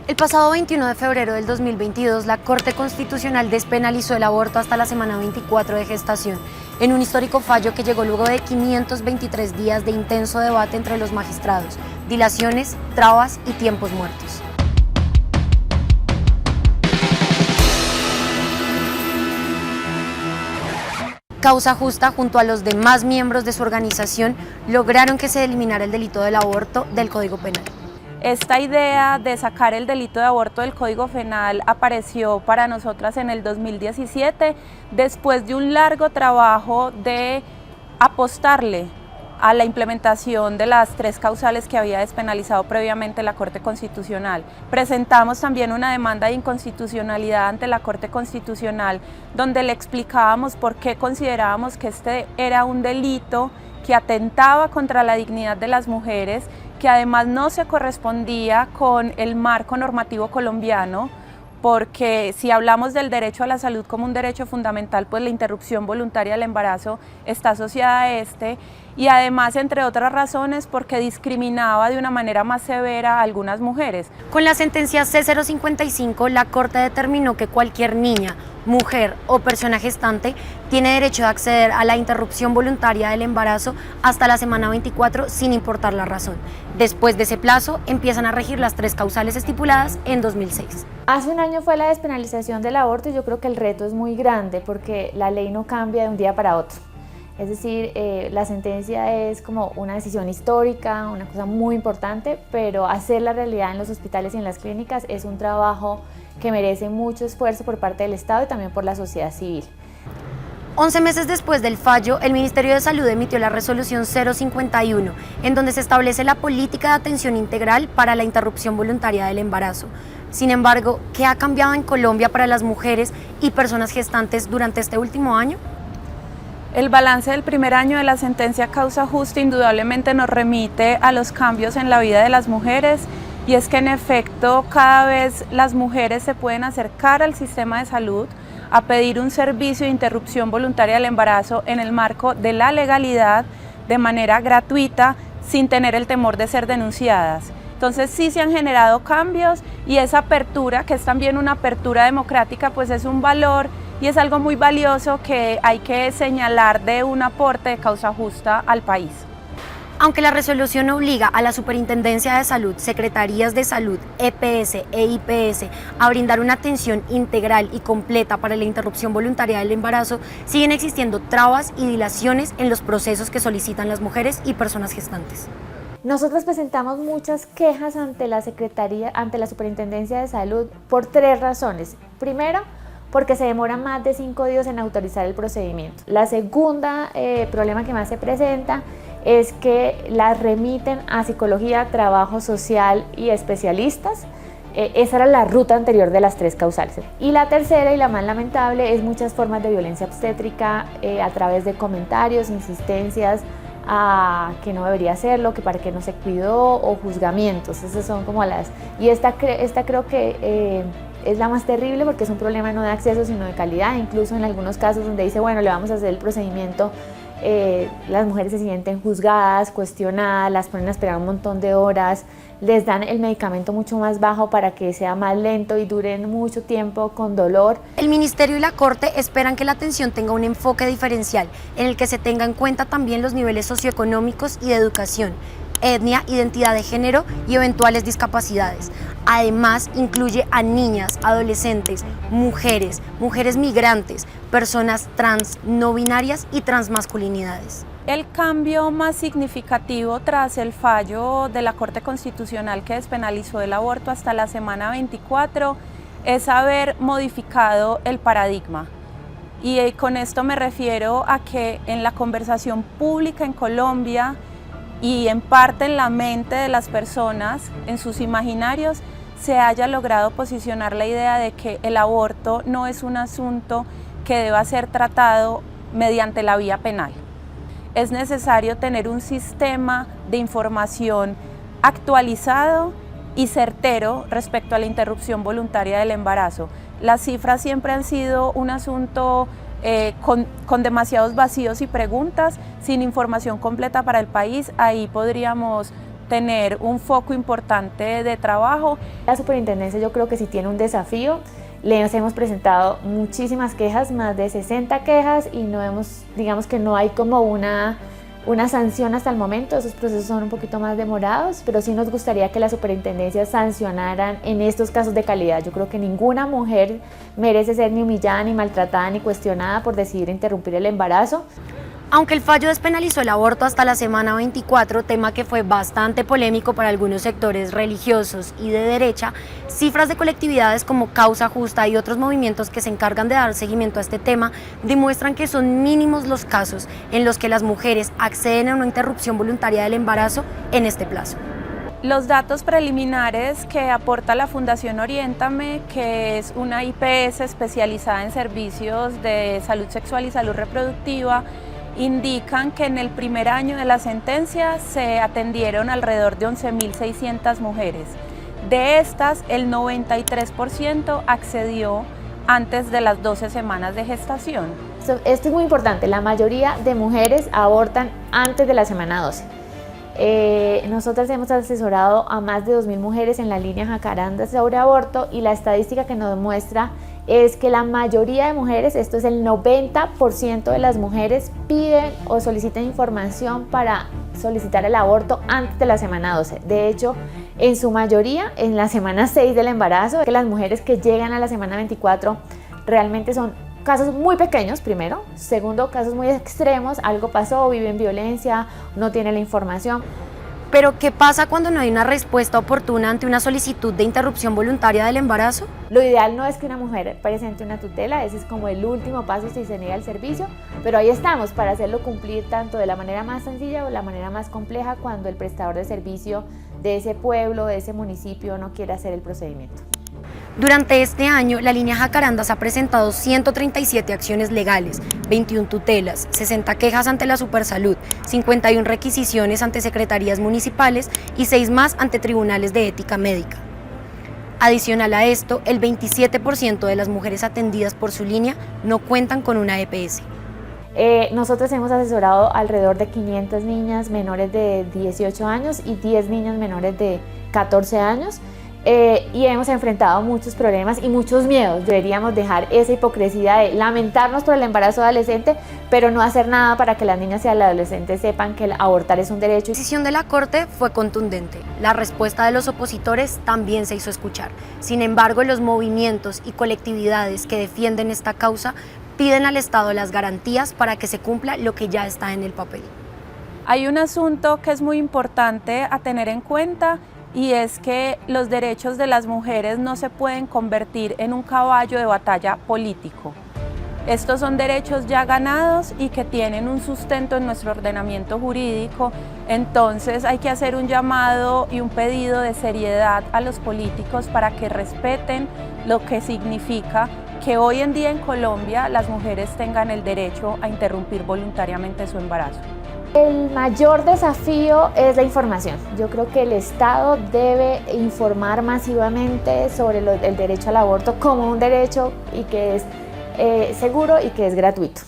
El pasado 21 de febrero del 2022, la Corte Constitucional despenalizó el aborto hasta la semana 24 de gestación, en un histórico fallo que llegó luego de 523 días de intenso debate entre los magistrados, dilaciones, trabas y tiempos muertos. Causa Justa, junto a los demás miembros de su organización, lograron que se eliminara el delito del aborto del Código Penal. Esta idea de sacar el delito de aborto del Código Penal apareció para nosotras en el 2017, después de un largo trabajo de apostarle a la implementación de las 3 causales que había despenalizado previamente la Corte Constitucional. Presentamos también una demanda de inconstitucionalidad ante la Corte Constitucional, donde le explicábamos por qué considerábamos que este era un delito que atentaba contra la dignidad de las mujeres, que además no se correspondía con el marco normativo colombiano, porque si hablamos del derecho a la salud como un derecho fundamental, pues la interrupción voluntaria del embarazo está asociada a este, y además, entre otras razones, porque discriminaba de una manera más severa a algunas mujeres. Con la sentencia C-055, la Corte determinó que cualquier niña, mujer o persona gestante tiene derecho a acceder a la interrupción voluntaria del embarazo hasta la semana 24 sin importar la razón. Después de ese plazo empiezan a regir las 3 causales estipuladas en 2006. Hace un año fue la despenalización del aborto y yo creo que el reto es muy grande porque la ley no cambia de un día para otro. Es decir, la sentencia es como una decisión histórica, una cosa muy importante, pero hacerla realidad en los hospitales y en las clínicas es un trabajo que merece mucho esfuerzo por parte del Estado y también por la sociedad civil. 11 meses después del fallo, el Ministerio de Salud emitió la resolución 051, en donde se establece la política de atención integral para la interrupción voluntaria del embarazo. Sin embargo, ¿qué ha cambiado en Colombia para las mujeres y personas gestantes durante este último año? El balance del primer año de la sentencia Causa Justa indudablemente nos remite a los cambios en la vida de las mujeres, y es que en efecto cada vez las mujeres se pueden acercar al sistema de salud a pedir un servicio de interrupción voluntaria del embarazo en el marco de la legalidad, de manera gratuita, sin tener el temor de ser denunciadas. Entonces sí se han generado cambios, y esa apertura, que es también una apertura democrática, pues es un valor y es algo muy valioso que hay que señalar de un aporte de Causa Justa al país. Aunque la resolución obliga a la Superintendencia de Salud, Secretarías de Salud, EPS e IPS a brindar una atención integral y completa para la interrupción voluntaria del embarazo, siguen existiendo trabas y dilaciones en los procesos que solicitan las mujeres y personas gestantes. Nosotros presentamos muchas quejas ante la Superintendencia de Salud por 3 razones. Primero, porque se demora más de 5 días en autorizar el procedimiento. La segunda problema que más se presenta es que las remiten a psicología, trabajo social y especialistas. Esa era la ruta anterior de las 3 causales. Y la tercera y la más lamentable es muchas formas de violencia obstétrica a través de comentarios, insistencias a que no debería hacerlo, que para qué no se cuidó, o juzgamientos. Esas son como las... Y esta creo que es la más terrible porque es un problema no de acceso sino de calidad. Incluso en algunos casos donde dice, bueno, le vamos a hacer el procedimiento, las mujeres se sienten juzgadas, cuestionadas, las ponen a esperar un montón de horas, les dan el medicamento mucho más bajo para que sea más lento y dure mucho tiempo con dolor. El Ministerio y la Corte esperan que la atención tenga un enfoque diferencial, en el que se tenga en cuenta también los niveles socioeconómicos y de educación, etnia, identidad de género y eventuales discapacidades. Además, incluye a niñas, adolescentes, mujeres migrantes, personas trans, no binarias y transmasculinidades. El cambio más significativo tras el fallo de la Corte Constitucional que despenalizó el aborto hasta la semana 24 es haber modificado el paradigma. Y con esto me refiero a que en la conversación pública en Colombia y en parte en la mente de las personas, en sus imaginarios, se haya logrado posicionar la idea de que el aborto no es un asunto que deba ser tratado mediante la vía penal. Es necesario tener un sistema de información actualizado y certero respecto a la interrupción voluntaria del embarazo. Las cifras siempre han sido un asunto con demasiados vacíos y preguntas, sin información completa para el país. Ahí podríamos tener un foco importante de trabajo. La superintendencia yo creo que sí tiene un desafío. Les hemos presentado muchísimas quejas, más de 60 quejas, y digamos que no hay como una sanción hasta el momento. Esos procesos son un poquito más demorados, pero sí nos gustaría que las superintendencias sancionaran en estos casos de calidad. Yo creo que ninguna mujer merece ser ni humillada, ni maltratada, ni cuestionada por decidir interrumpir el embarazo. Aunque el fallo despenalizó el aborto hasta la semana 24, tema que fue bastante polémico para algunos sectores religiosos y de derecha, cifras de colectividades como Causa Justa y otros movimientos que se encargan de dar seguimiento a este tema demuestran que son mínimos los casos en los que las mujeres acceden a una interrupción voluntaria del embarazo en este plazo. Los datos preliminares que aporta la Fundación Oriéntame, que es una IPS especializada en servicios de salud sexual y salud reproductiva, indican que en el primer año de la sentencia se atendieron alrededor de 11.600 mujeres. De estas, el 93% accedió antes de las 12 semanas de gestación. Esto es muy importante, la mayoría de mujeres abortan antes de la semana 12. Nosotras hemos asesorado a más de 2.000 mujeres en la línea Jacaranda sobre aborto, y la estadística que nos muestra es que la mayoría de mujeres, esto es el 90% de las mujeres, piden o solicitan información para solicitar el aborto antes de la semana 12. De hecho, en su mayoría, en la semana 6 del embarazo, que las mujeres que llegan a la semana 24 realmente son casos muy pequeños, primero. Segundo, casos muy extremos, algo pasó, viven violencia, no tienen la información. Pero, ¿qué pasa cuando no hay una respuesta oportuna ante una solicitud de interrupción voluntaria del embarazo? Lo ideal no es que una mujer presente una tutela, ese es como el último paso si se niega el servicio, pero ahí estamos para hacerlo cumplir tanto de la manera más sencilla o de la manera más compleja cuando el prestador de servicio de ese pueblo, de ese municipio, no quiere hacer el procedimiento. Durante este año, la línea Jacarandas ha presentado 137 acciones legales, 21 tutelas, 60 quejas ante la Supersalud, 51 requisiciones ante secretarías municipales y 6 más ante tribunales de ética médica. Adicional a esto, el 27% de las mujeres atendidas por su línea no cuentan con una EPS. Nosotros hemos asesorado alrededor de 500 niñas menores de 18 años y 10 niñas menores de 14 años. Y hemos enfrentado muchos problemas y muchos miedos. Deberíamos dejar esa hipocresía de lamentarnos por el embarazo adolescente, pero no hacer nada para que las niñas y los adolescentes sepan que el abortar es un derecho. La decisión de la Corte fue contundente. La respuesta de los opositores también se hizo escuchar. Sin embargo, los movimientos y colectividades que defienden esta causa piden al Estado las garantías para que se cumpla lo que ya está en el papel. Hay un asunto que es muy importante a tener en cuenta, y es que los derechos de las mujeres no se pueden convertir en un caballo de batalla político. Estos son derechos ya ganados y que tienen un sustento en nuestro ordenamiento jurídico, entonces hay que hacer un llamado y un pedido de seriedad a los políticos para que respeten lo que significa que hoy en día en Colombia las mujeres tengan el derecho a interrumpir voluntariamente su embarazo. El mayor desafío es la información. Yo creo que el Estado debe informar masivamente sobre el derecho al aborto como un derecho y que es seguro y que es gratuito.